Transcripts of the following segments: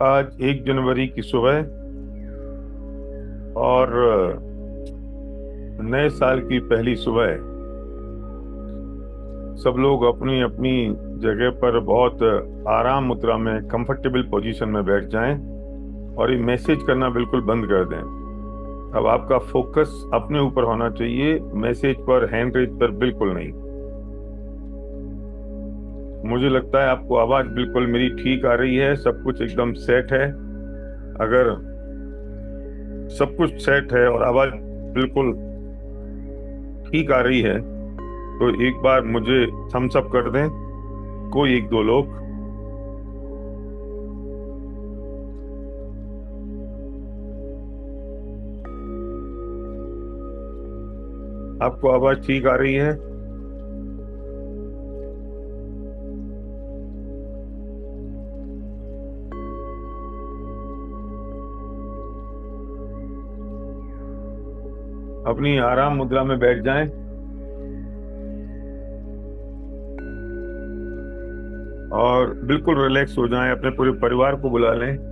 आज 1 जनवरी की सुबह और नए साल की पहली सुबह। सब लोग अपनी अपनी जगह पर बहुत आराम मुद्रा में कंफर्टेबल पोजीशन में बैठ जाएं और ये मैसेज करना बिल्कुल बंद कर दें। अब आपका फोकस अपने ऊपर होना चाहिए, मैसेज पर, हैंड रेज पर बिल्कुल नहीं। मुझे लगता है आपको आवाज बिल्कुल मेरी ठीक आ रही है, सब कुछ एकदम सेट है। अगर सब कुछ सेट है और आवाज बिल्कुल ठीक आ रही है तो एक बार मुझे थम्स अप कर दें, कोई एक दो लोग। आपको आवाज ठीक आ रही है? अपनी आराम मुद्रा में बैठ जाएं और बिल्कुल रिलैक्स हो जाएं। अपने पूरे परिवार को बुला लें।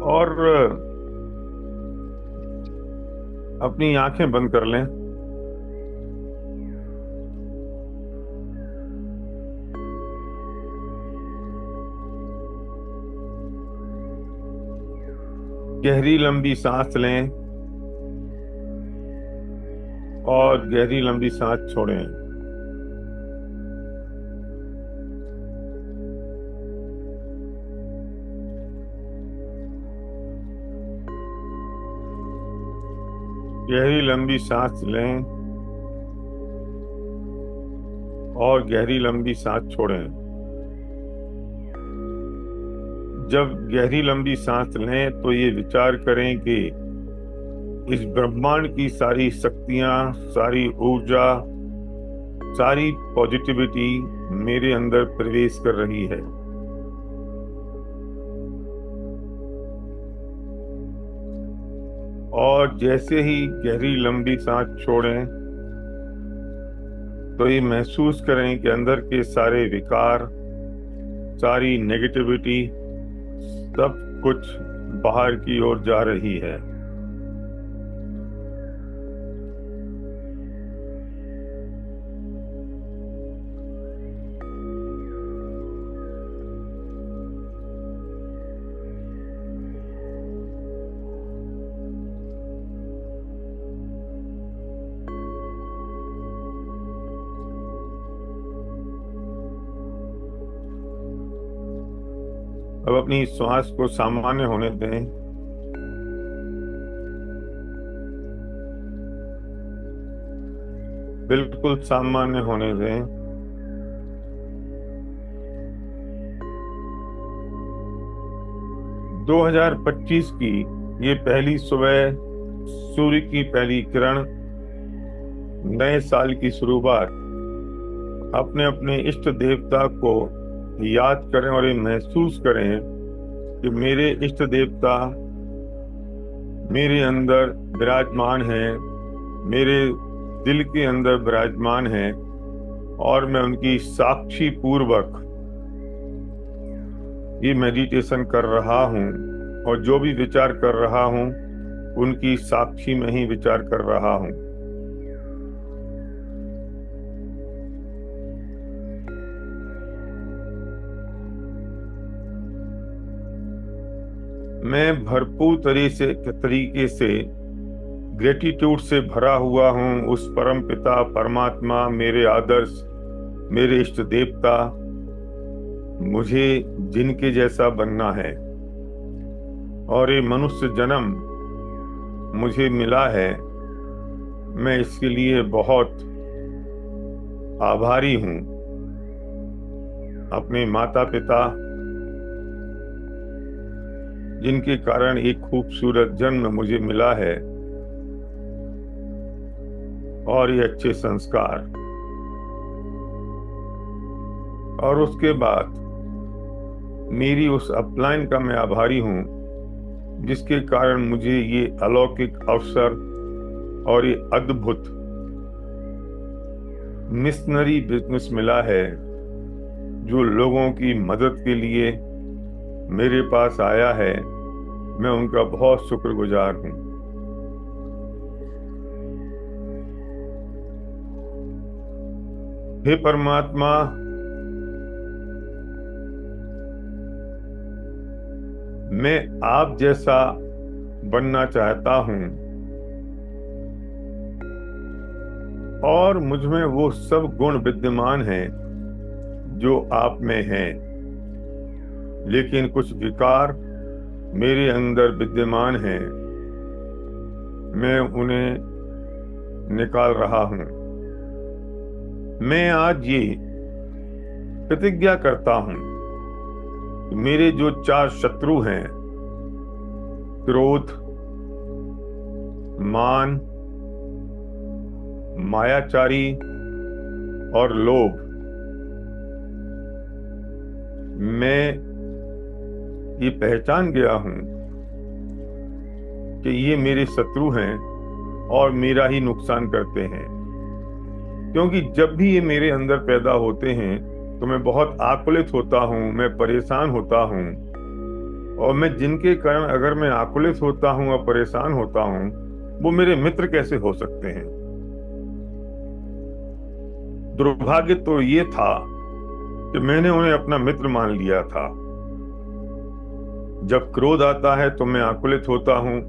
और अपनी आंखें बंद कर लें। गहरी लंबी सांस लें और गहरी लंबी सांस छोड़ें। गहरी लंबी सांस लें और गहरी लंबी सांस छोड़ें। जब गहरी लंबी सांस लें तो ये विचार करें कि इस ब्रह्मांड की सारी शक्तियां, सारी ऊर्जा, सारी पॉजिटिविटी मेरे अंदर प्रवेश कर रही है। और जैसे ही गहरी लंबी सांस छोड़ें तो ये महसूस करें कि अंदर के सारे विकार, सारी नेगेटिविटी, सब कुछ बाहर की ओर जा रही है। अब अपनी श्वास को सामान्य होने दें। बिल्कुल सामान्य होने दें। 2025 की ये पहली सुबह, सूर्य की पहली किरण, नए साल की शुरुआत। अपने अपने इष्ट देवता को याद करें और ये महसूस करें कि मेरे इष्ट देवता मेरे अंदर विराजमान हैं, मेरे दिल के अंदर विराजमान हैं और मैं उनकी साक्षी पूर्वक ये मेडिटेशन कर रहा हूँ और जो भी विचार कर रहा हूँ उनकी साक्षी में ही विचार कर रहा हूँ। मैं भरपूर तरीके से ग्रेटिट्यूड से भरा हुआ हूँ उस परम पिता परमात्मा, मेरे आदर्श, मेरे इष्ट देवता, मुझे जिनके जैसा बनना है और ये मनुष्य जन्म मुझे मिला है। मैं इसके लिए बहुत आभारी हूँ। अपने माता पिता जिनके कारण एक खूबसूरत जन्म मुझे मिला है और ये अच्छे संस्कार। और उसके बाद मेरी उस अपलाइन का मैं आभारी हूँ जिसके कारण मुझे ये अलौकिक अवसर और ये अद्भुत मिशनरी बिजनेस मिला है, जो लोगों की मदद के लिए मेरे पास आया है। मैं उनका बहुत शुक्रगुजार हूँ। हे परमात्मा, मैं आप जैसा बनना चाहता हूँ और मुझ में वो सब गुण विद्यमान हैं जो आप में हैं, लेकिन कुछ विकार मेरे अंदर विद्यमान हैं। मैं उन्हें निकाल रहा हूँ। मैं आज ये प्रतिज्ञा करता हूँ, मेरे जो 4 शत्रु हैं, क्रोध, मान, मायाचारी और लोभ, मैं ये पहचान गया हूं कि ये मेरे शत्रु हैं और मेरा ही नुकसान करते हैं। क्योंकि जब भी ये मेरे अंदर पैदा होते हैं तो मैं बहुत आकुलित होता हूँ, मैं परेशान होता हूँ। और मैं जिनके कारण अगर मैं आकुलित होता हूँ और परेशान होता हूँ, वो मेरे मित्र कैसे हो सकते हैं। दुर्भाग्य तो ये था कि मैंने उन्हें अपना मित्र मान लिया था। जब क्रोध आता है तो मैं आकुलित होता हूँ।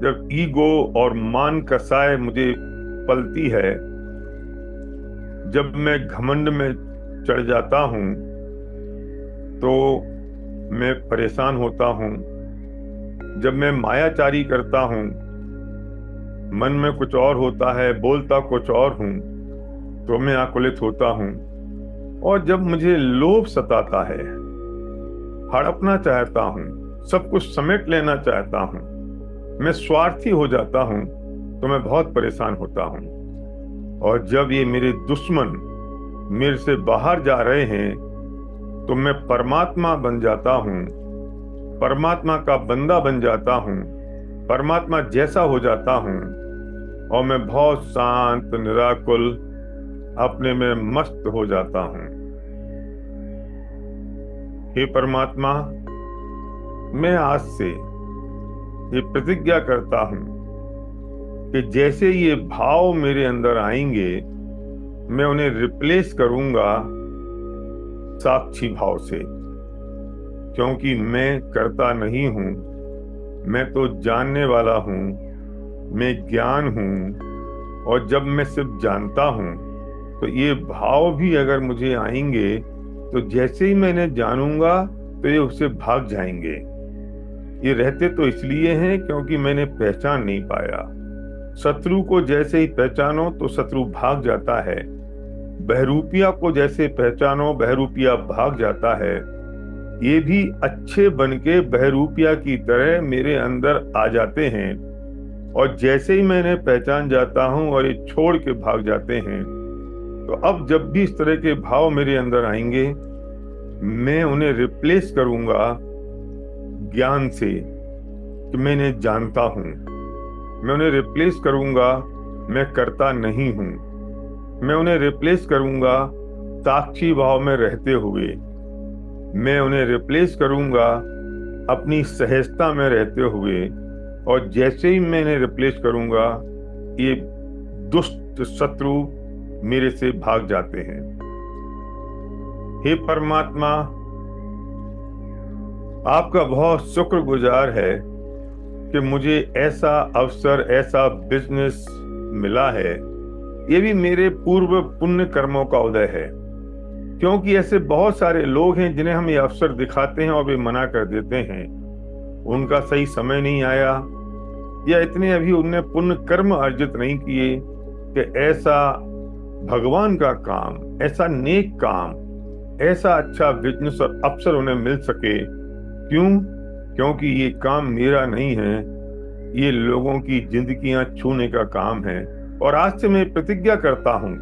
जब ईगो और मान का साय मुझे पलती है, जब मैं घमंड में चढ़ जाता हूँ तो मैं परेशान होता हूँ। जब मैं मायाचारी करता हूँ, मन में कुछ और होता है, बोलता कुछ और हूँ, तो मैं आकुलित होता हूँ। और जब मुझे लोभ सताता है, हड़पना चाहता हूँ, सब कुछ समेट लेना चाहता हूँ, मैं स्वार्थी हो जाता हूँ, तो मैं बहुत परेशान होता हूँ। और जब ये मेरे दुश्मन मेरे से बाहर जा रहे हैं तो मैं परमात्मा बन जाता हूँ, परमात्मा का बंदा बन जाता हूँ, परमात्मा जैसा हो जाता हूँ और मैं बहुत शांत, निराकुल, अपने में मस्त हो जाता हूँ। हे परमात्मा, मैं आज से ये प्रतिज्ञा करता हूँ कि जैसे ये भाव मेरे अंदर आएंगे, मैं उन्हें रिप्लेस करूंगा साक्षी भाव से। क्योंकि मैं करता नहीं हूं, मैं तो जानने वाला हूं, मैं ज्ञान हूं। और जब मैं सिर्फ जानता हूं तो ये भाव भी अगर मुझे आएंगे तो जैसे ही मैंने जानूंगा तो ये उससे भाग जाएंगे। ये रहते तो इसलिए हैं क्योंकि मैंने पहचान नहीं पाया। शत्रु को जैसे ही पहचानो तो शत्रु भाग जाता है। बहरूपिया को जैसे पहचानो, बहरूपिया भाग जाता है। ये भी अच्छे बनके बहरूपिया की तरह मेरे अंदर आ जाते हैं। और जैसे ही मैंने पहचान जाता हूं और ये छोड़ के भाग जाते हैं, तो अब जब भी इस तरह के भाव मेरे अंदर आएंगे, मैं उन्हें रिप्लेस करूंगा ज्ञान से कि मैंने जानता हूं। मैं उन्हें रिप्लेस करूंगा मैं करता नहीं हूं। मैं उन्हें रिप्लेस करूंगा साक्षी भाव में रहते हुए। मैं उन्हें रिप्लेस करूंगा अपनी सहजता में रहते हुए। और जैसे ही मैं इन्हें रिप्लेस करूंगा, ये दुष्ट शत्रु मेरे से भाग जाते हैं। हे परमात्मा, आपका बहुत शुक्रगुजार है कि मुझे ऐसा अवसर, ऐसा बिजनेस मिला है। ये भी मेरे पूर्व पुण्य कर्मों का उदय है। क्योंकि ऐसे बहुत सारे लोग हैं जिन्हें हम ये अवसर दिखाते हैं और वे मना कर देते हैं। उनका सही समय नहीं आया, या इतने अभी उनने पुण्य कर्म अर्जित नहीं किए कि ऐसा भगवान का काम, ऐसा नेक काम, ऐसा अच्छा बिजनेस और अवसर उन्हें मिल सके। क्यों? क्योंकि ये काम मेरा नहीं है, ये लोगों की जिंदगियां छूने का काम है। और आज से मैं प्रतिज्ञा करता हूं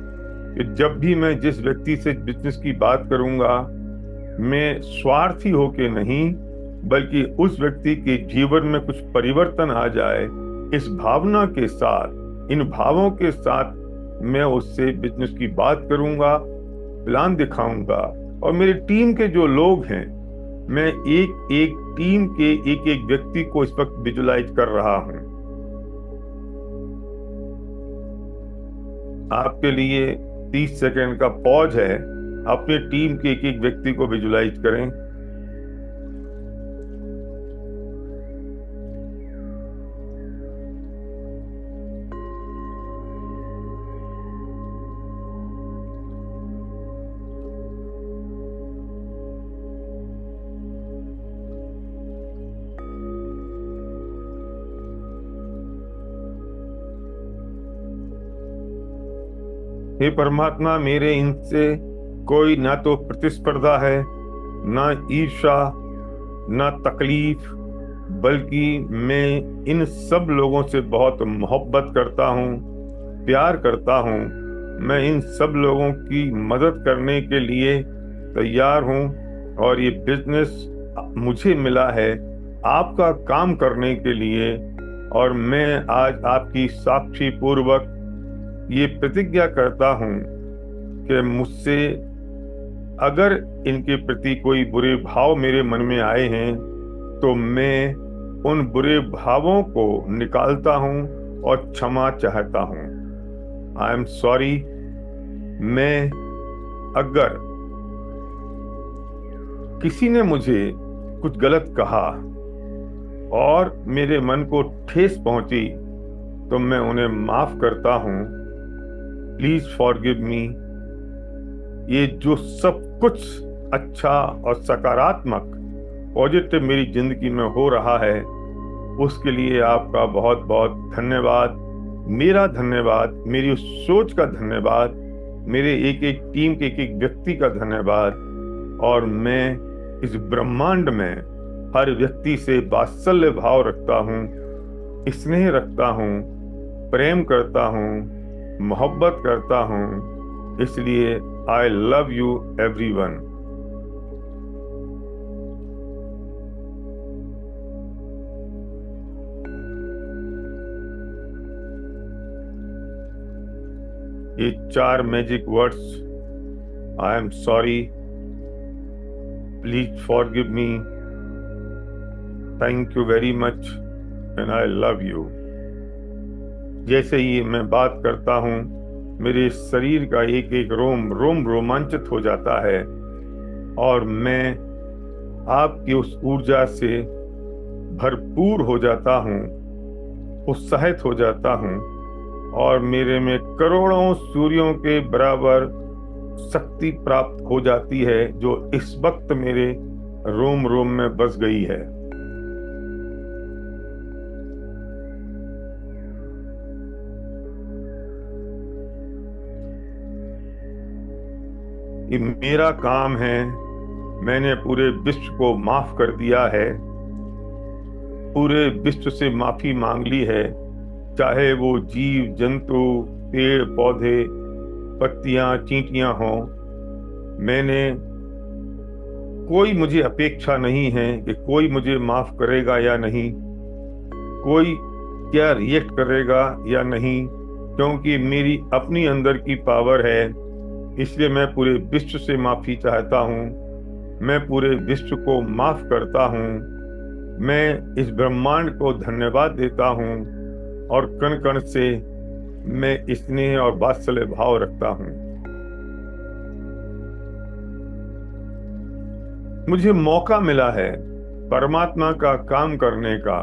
कि जब भी मैं जिस व्यक्ति से बिजनेस की बात करूंगा, मैं स्वार्थी होके नहीं, बल्कि उस व्यक्ति के जीवन में कुछ परिवर्तन आ जाए, इस भावना के साथ, इन भावों के साथ मैं उससे बिजनेस की बात करूंगा, प्लान दिखाऊंगा। और मेरी टीम के जो लोग हैं, मैं एक एक टीम के एक एक व्यक्ति को इस वक्त विजुलाइज कर रहा हूं। आपके लिए 30 सेकंड का पॉज है। अपने टीम के एक एक व्यक्ति को विजुलाइज करें। हे परमात्मा, मेरे इनसे कोई ना तो प्रतिस्पर्धा है, ना ईर्ष्या, ना तकलीफ, बल्कि मैं इन सब लोगों से बहुत मोहब्बत करता हूँ, प्यार करता हूँ। मैं इन सब लोगों की मदद करने के लिए तैयार हूँ और ये बिजनेस मुझे मिला है आपका काम करने के लिए। और मैं आज आपकी साक्षी पूर्वक ये प्रतिज्ञा करता हूं कि मुझसे अगर इनके प्रति कोई बुरे भाव मेरे मन में आए हैं, तो मैं उन बुरे भावों को निकालता हूं और क्षमा चाहता हूं। I am sorry. मैं अगर किसी ने मुझे कुछ गलत कहा और मेरे मन को ठेस पहुंची, तो मैं उन्हें माफ करता हूं। Please forgive me. ये जो सब कुछ अच्छा और सकारात्मक पॉजिटिव मेरी जिंदगी में हो रहा है, उसके लिए आपका बहुत बहुत धन्यवाद। मेरा धन्यवाद, मेरी उस सोच का धन्यवाद, मेरे एक एक टीम के एक एक व्यक्ति का धन्यवाद। और मैं इस ब्रह्मांड में हर व्यक्ति से वात्सल्य भाव रखता हूँ, स्नेह रखता हूँ, प्रेम करता हूँ, मोहब्बत करता हूँ। इसलिए आई लव यू एवरीवन। ये 4 magic words, I am sorry, please forgive me, thank you very much and I love you. जैसे ही मैं बात करता हूँ, मेरे शरीर का एक एक रोम रोम रोमांचित हो जाता है और मैं आपकी उस ऊर्जा से भरपूर हो जाता हूँ, उत्साहित हो जाता हूँ और मेरे में करोड़ों सूर्यों के बराबर शक्ति प्राप्त हो जाती है, जो इस वक्त मेरे रोम रोम में बस गई है। ये मेरा काम है। मैंने पूरे विश्व को माफ कर दिया है, पूरे विश्व से माफी मांग ली है, चाहे वो जीव जंतु, पेड़ पौधे, पत्तियां, चींटियां हों। मैंने कोई मुझे अपेक्षा नहीं है कि कोई मुझे माफ करेगा या नहीं, कोई क्या रिएक्ट करेगा या नहीं, क्योंकि मेरी अपनी अंदर की पावर है। इसलिए मैं पूरे विश्व से माफी चाहता हूँ, मैं पूरे विश्व को माफ करता हूँ। मैं इस ब्रह्मांड को धन्यवाद देता हूँ और कण कण से मैं स्नेह और वात्सल्य भाव रखता हूँ। मुझे मौका मिला है परमात्मा का काम करने का,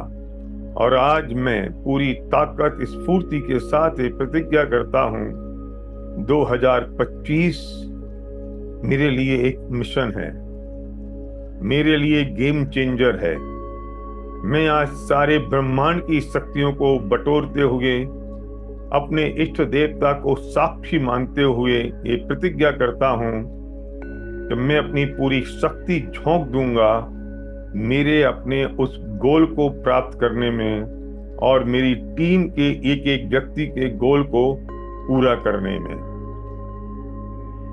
और आज मैं पूरी ताकत, स्फूर्ति के साथ ये प्रतिज्ञा करता हूँ, 2025 मेरे लिए एक मिशन है, मेरे लिए गेम चेंजर है। मैं आज सारे ब्रह्मांड की शक्तियों को बटोरते हुए, अपने इष्ट देवता को साक्षी मानते हुए ये प्रतिज्ञा करता हूँ कि मैं अपनी पूरी शक्ति झोंक दूंगा मेरे अपने उस गोल को प्राप्त करने में और मेरी टीम के एक एक व्यक्ति के गोल को पूरा करने में।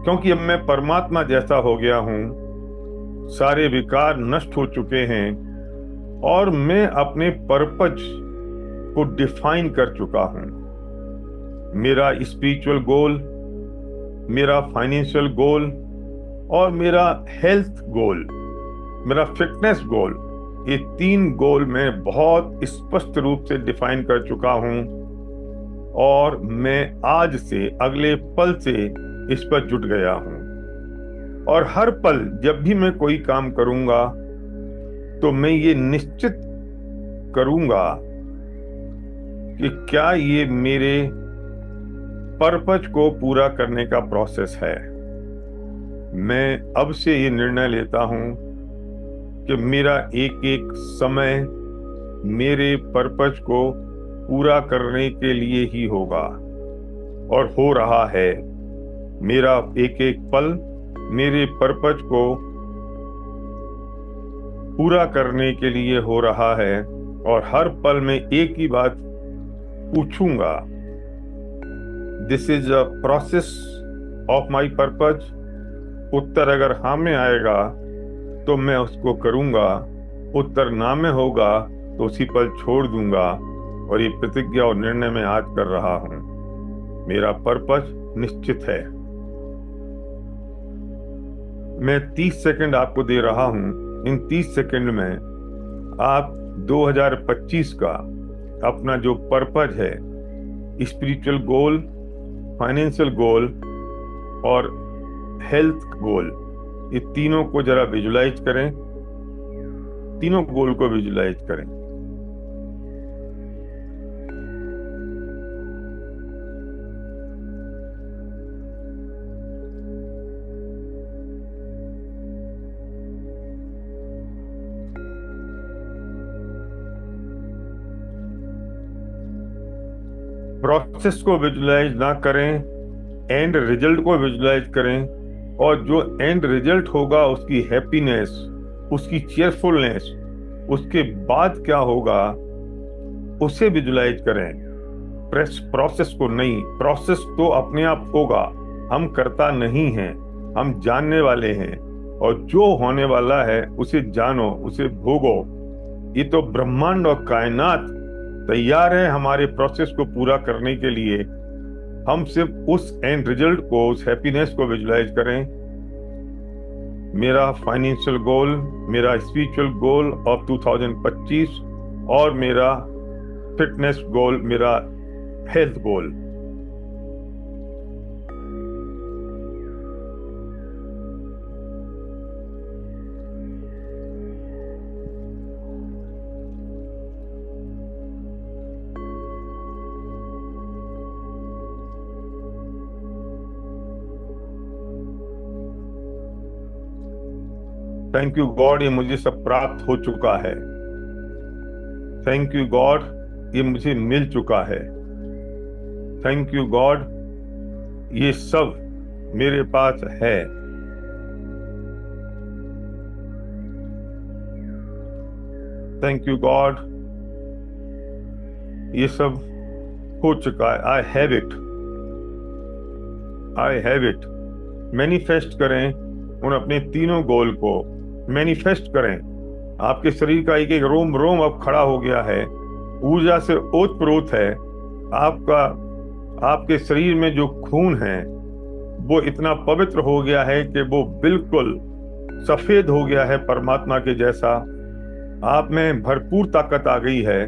क्योंकि अब मैं परमात्मा जैसा हो गया हूं, सारे विकार नष्ट हो चुके हैं और मैं अपने पर्पज को डिफाइन कर चुका हूं। मेरा स्पिरिचुअल गोल, मेरा फाइनेंशियल गोल और मेरा हेल्थ गोल, मेरा फिटनेस गोल, ये 3 गोल मैं बहुत स्पष्ट रूप से डिफाइन कर चुका हूं और मैं आज से, अगले पल से इस पर जुट गया हूं। और हर पल जब भी मैं कोई काम करूंगा तो मैं ये निश्चित करूंगा कि क्या ये मेरे पर्पज को पूरा करने का प्रोसेस है। मैं अब से ये निर्णय लेता हूं कि मेरा एक एक समय मेरे पर्पज को पूरा करने के लिए ही होगा और हो रहा है। मेरा एक एक पल मेरे पर्पज को पूरा करने के लिए हो रहा है और हर पल में एक ही बात पूछूंगा, this is a process of my purpose. उत्तर अगर हाँ में आएगा तो मैं उसको करूंगा, उत्तर ना में होगा तो उसी पल छोड़ दूंगा। और ये प्रतिज्ञा और निर्णय मैं आज कर रहा हूं। मेरा पर्पज निश्चित है। मैं 30 सेकंड आपको दे रहा हूं। इन 30 सेकंड में आप 2025 का अपना जो पर्पज है, स्पिरिचुअल गोल, फाइनेंशियल गोल और हेल्थ गोल, ये तीनों को जरा विजुलाइज करें, तीनों गोल को विजुलाइज करें। प्रोसेस को विजुलाइज ना करें, एंड रिजल्ट को विजुलाइज करें और जो एंड रिजल्ट होगा उसकी हैप्पीनेस, उसकी चीयरफुलनेस, उसके बाद क्या होगा उसे विजुलाइज करें। प्रोसेस को नहीं। प्रोसेस तो अपने आप होगा, हम करता नहीं हैं, हम जानने वाले हैं। और जो होने वाला है उसे जानो, उसे भोगो। ये तो ब्रह्मांड और कायनात तैयार है हमारे प्रोसेस को पूरा करने के लिए। हम सिर्फ उस एंड रिजल्ट को, उस हैप्पीनेस को विजुलाइज करें। मेरा फाइनेंशियल गोल, मेरा स्पिरिचुअल गोल ऑफ 2025 और मेरा फिटनेस गोल, मेरा health goal. Thank you God, ये मुझे सब प्राप्त हो चुका है। थैंक यू गॉड, ये मुझे मिल चुका है। थैंक यू गॉड, ये सब मेरे पास है। थैंक यू गॉड, ये सब हो चुका है। I have it, I have it. Manifest करें उन अपने तीनों गोल को, मैनिफेस्ट करें। आपके शरीर का एक एक रोम रोम अब खड़ा हो गया है, ऊर्जा से ओतप्रोत है। आपके शरीर में जो खून है वो इतना पवित्र हो गया है कि वो बिल्कुल सफेद हो गया है, परमात्मा के जैसा। आप में भरपूर ताकत आ गई है।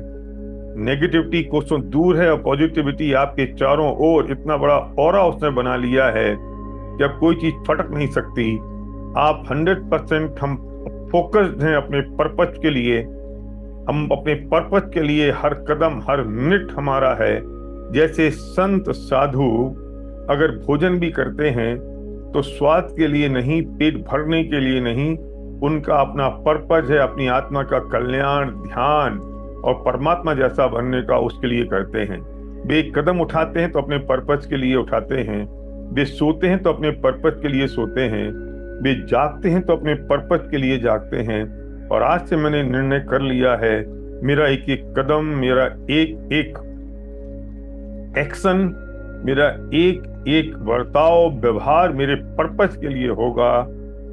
नेगेटिविटी कोसों दूर है और पॉजिटिविटी आपके चारों ओर, इतना बड़ा ऑरा उसने बना लिया है कि अब कोई चीज फटक नहीं सकती। आप 100% हम फोकस्ड हैं अपने पर्पज के लिए। हम अपने पर्पज के लिए हर कदम, हर मिनट हमारा है। जैसे संत साधु अगर भोजन भी करते हैं तो स्वाद के लिए नहीं, पेट भरने के लिए नहीं, उनका अपना पर्पज है अपनी आत्मा का कल्याण, ध्यान और परमात्मा जैसा बनने का, उसके लिए करते हैं। वे एक कदम उठाते हैं तो अपने पर्पज के लिए उठाते हैं। वे सोते हैं तो अपने पर्पज के लिए सोते हैं। वे जागते हैं तो अपने पर्पज के लिए जागते हैं। और आज से मैंने निर्णय कर लिया है, मेरा एक एक कदम, मेरा एक एक एक्शन, मेरा एक एक बर्ताव, व्यवहार मेरे पर्पज के लिए होगा।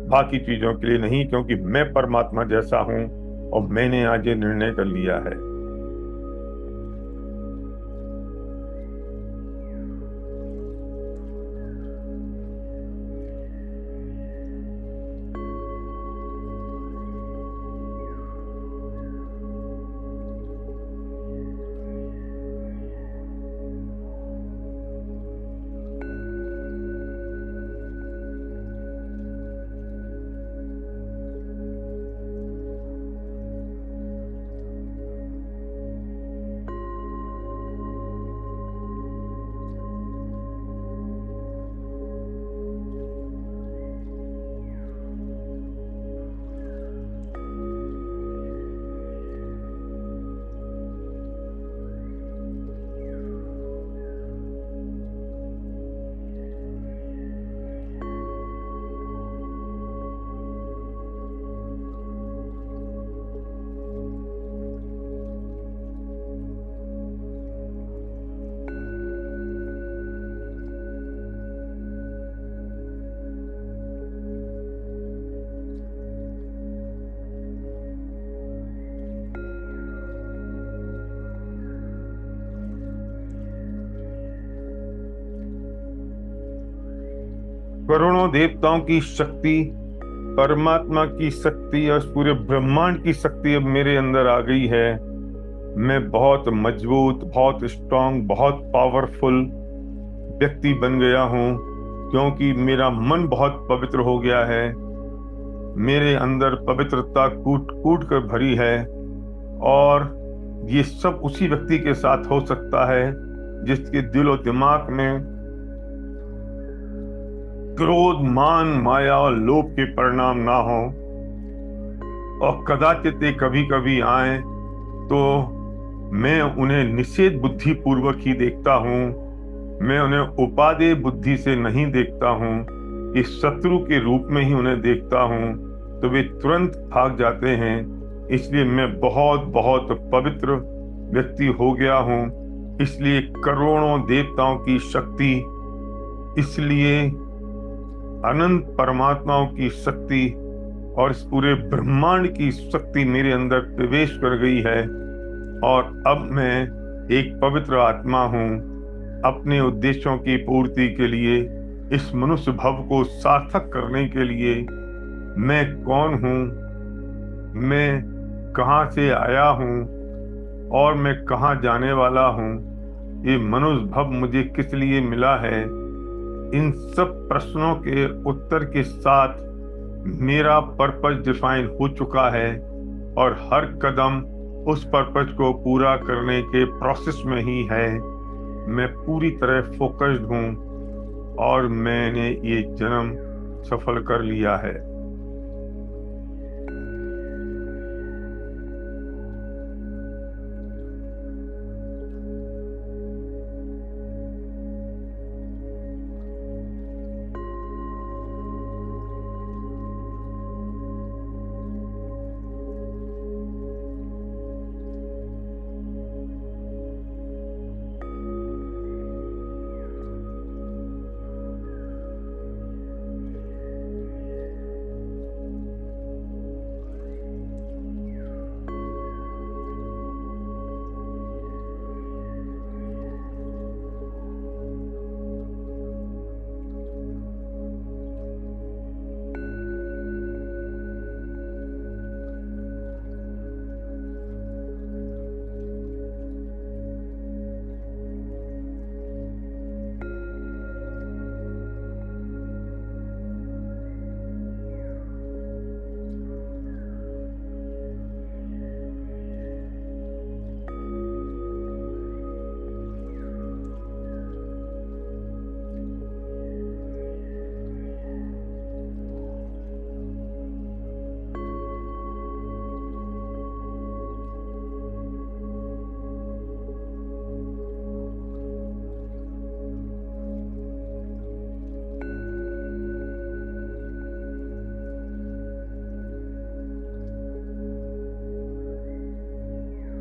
बाकी चीजों के लिए नहीं, क्योंकि मैं परमात्मा जैसा हूं और मैंने आज ये निर्णय कर लिया है। करोड़ों देवताओं की शक्ति, परमात्मा की शक्ति और पूरे ब्रह्मांड की शक्ति अब मेरे अंदर आ गई है। मैं बहुत मजबूत, बहुत स्ट्रांग, बहुत पावरफुल व्यक्ति बन गया हूँ, क्योंकि मेरा मन बहुत पवित्र हो गया है। मेरे अंदर पवित्रता कूट कूट कर भरी है। और ये सब उसी व्यक्ति के साथ हो सकता है जिसके दिल और दिमाग में क्रोध, मान, माया और लोभ के परिणाम ना हो। और कदाचित कभी कभी आए तो मैं उन्हें निषेध बुद्धि पूर्वक ही देखता हूँ। मैं उन्हें उपादेय बुद्धि से नहीं देखता हूँ, इस शत्रु के रूप में ही उन्हें देखता हूँ, तो वे तुरंत भाग जाते हैं। इसलिए मैं बहुत बहुत पवित्र व्यक्ति हो गया हूँ। इसलिए करोड़ों देवताओं की शक्ति, इसलिए अनंत परमात्माओं की शक्ति और इस पूरे ब्रह्मांड की शक्ति मेरे अंदर प्रवेश कर गई है। और अब मैं एक पवित्र आत्मा हूँ। अपने उद्देश्यों की पूर्ति के लिए, इस मनुष्य भव को सार्थक करने के लिए, मैं कौन हूँ, मैं कहाँ से आया हूँ और मैं कहाँ जाने वाला हूँ, ये मनुष्य भव मुझे किस लिए मिला है, इन सब प्रश्नों के उत्तर के साथ मेरा पर्पस डिफाइन हो चुका है। और हर कदम उस पर्पस को पूरा करने के प्रोसेस में ही है। मैं पूरी तरह फोकस्ड हूँ और मैंने ये जन्म सफल कर लिया है।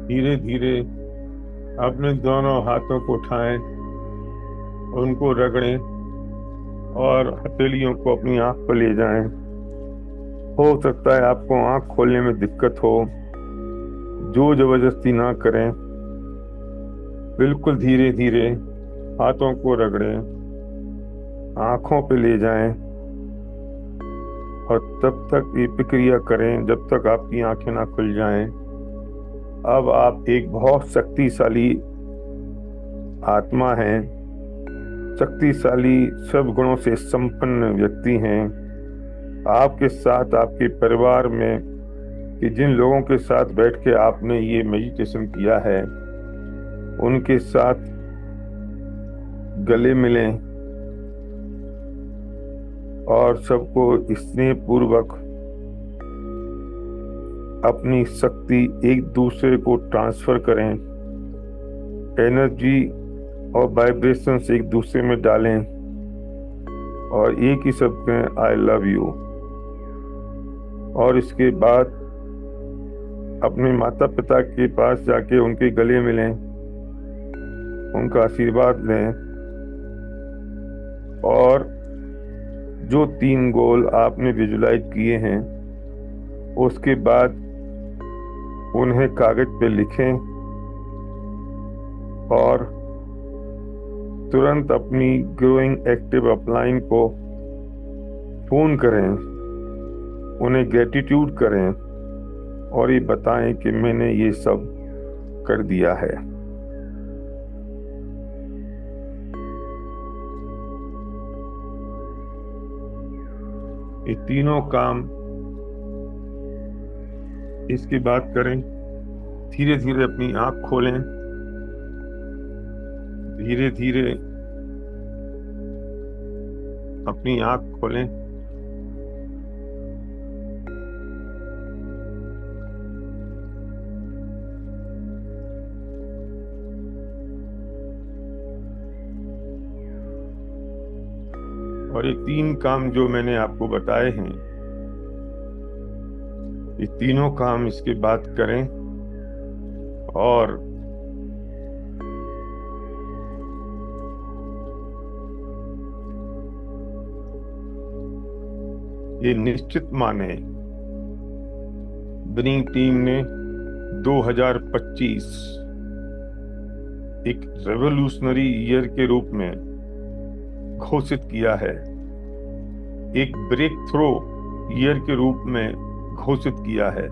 धीरे धीरे अपने दोनों हाथों को उठाएं, उनको रगड़ें और हथेलियों को अपनी आंख पर ले जाएं। हो सकता है आपको आंख खोलने में दिक्कत हो। जोर जबरदस्ती ना करें, बिल्कुल धीरे धीरे हाथों को रगड़ें, आंखों पे ले जाएं और तब तक ये प्रक्रिया करें जब तक आपकी आंखें ना खुल जाएं। अब आप एक बहुत शक्तिशाली आत्मा हैं, शक्तिशाली सब गुणों से संपन्न व्यक्ति हैं। आपके साथ आपके परिवार में कि जिन लोगों के साथ बैठ के आपने ये मेडिटेशन किया है, उनके साथ गले मिलें और सबको स्नेह पूर्वक अपनी शक्ति एक दूसरे को ट्रांसफर करें, एनर्जी और वाइब्रेशंस एक दूसरे में डालें और एक ही शब्द कहें, आई लव यू। और इसके बाद अपने माता पिता के पास जाके उनके गले मिलें, उनका आशीर्वाद लें और जो 3 गोल आपने विजुलाइज किए हैं उसके बाद उन्हें कागज पे लिखें और तुरंत अपनी ग्रोइंग एक्टिव अपलाइन को फोन करें, उन्हें ग्रेटिट्यूड करें और ये बताएं कि मैंने ये सब कर दिया है। ये तीनों काम इसके बाद करें। धीरे धीरे अपनी आंख खोलें, धीरे धीरे अपनी आंख खोलें। और ये 3 काम जो मैंने आपको बताए हैं, ये तीनों काम इसके बाद करें और ये निश्चित माने विनिंग टीम ने 2025 एक रेवोल्यूशनरी ईयर के रूप में घोषित किया है, एक ब्रेक थ्रो ईयर के रूप में घोषित किया है,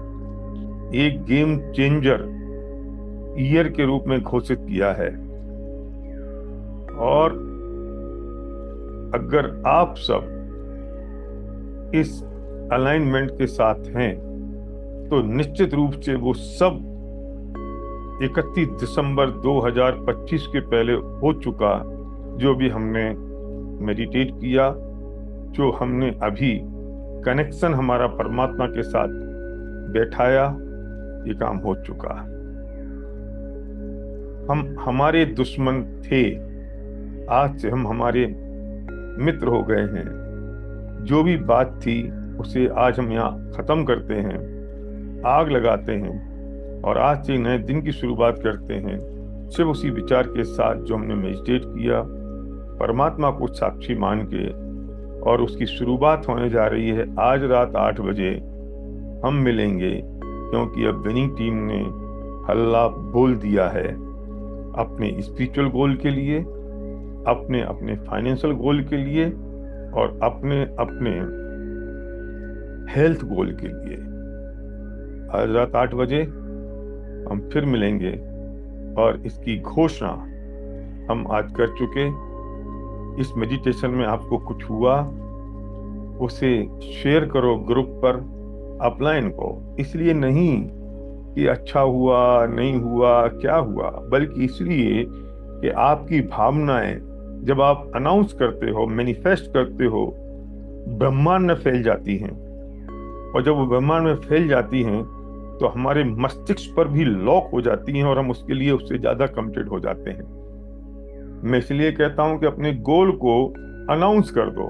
एक गेम चेंजर ईयर के रूप में घोषित किया है। और अगर आप सब इस अलाइनमेंट के साथ हैं तो निश्चित रूप से वो सब 31 दिसंबर 2025 के पहले हो चुका, जो भी हमने मेडिटेट किया, जो हमने अभी कनेक्शन हमारा परमात्मा के साथ बैठाया, ये काम हो चुका। हम हमारे दुश्मन थे, आज से हम हमारे मित्र हो गए हैं। जो भी बात थी उसे आज हम यहाँ खत्म करते हैं, आग लगाते हैं और आज से नए दिन की शुरुआत करते हैं, सिर्फ उसी विचार के साथ जो हमने मेडिटेट किया, परमात्मा को साक्षी मान के। और उसकी शुरुआत होने जा रही है आज रात 8 बजे। हम मिलेंगे क्योंकि अब विनिंग टीम ने हल्ला बोल दिया है अपने स्पिरिचुअल गोल के लिए, अपने अपने फाइनेंशियल गोल के लिए और अपने अपने हेल्थ गोल के लिए। आज रात 8 बजे हम फिर मिलेंगे और इसकी घोषणा हम आज कर चुके। इस मेडिटेशन में आपको कुछ हुआ उसे शेयर करो ग्रुप पर, अपलाइन को, इसलिए नहीं कि अच्छा हुआ नहीं हुआ क्या हुआ, बल्कि इसलिए कि आपकी भावनाएं जब आप अनाउंस करते हो, मैनिफेस्ट करते हो, ब्रह्मांड में फैल जाती हैं। और जब वो ब्रह्मांड में फैल जाती हैं तो हमारे मस्तिष्क पर भी लॉक हो जाती हैं और हम उसके लिए उससे ज्यादा कमिटेड हो जाते हैं। मैं इसलिए कहता हूं कि अपने गोल को अनाउंस कर दो,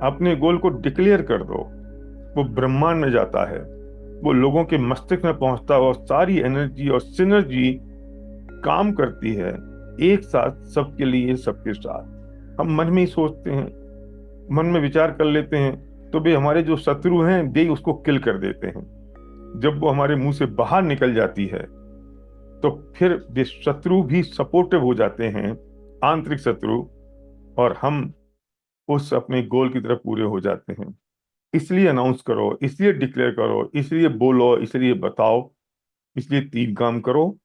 अपने गोल को डिक्लेयर कर दो, वो ब्रह्मांड में जाता है, वो लोगों के मस्तिष्क में पहुंचता है और सारी एनर्जी और सिनर्जी काम करती है एक साथ, सबके लिए, सबके साथ। हम मन में ही सोचते हैं, मन में विचार कर लेते हैं तो वे हमारे जो शत्रु हैं वे उसको किल कर देते हैं। जब वो हमारे मुंह से बाहर निकल जाती है तो फिर वे शत्रु भी सपोर्टिव हो जाते हैं, आंतरिक शत्रु, और हम उस अपने गोल की तरफ पूरे हो जाते हैं। इसलिए अनाउंस करो, इसलिए डिक्लेयर करो, इसलिए बोलो, इसलिए बताओ, इसलिए 3 काम करो।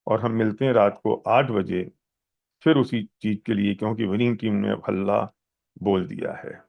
और हम मिलते हैं रात को 8 बजे फिर उसी चीज के लिए, क्योंकि विनिंग टीम ने अब हल्ला बोल दिया है।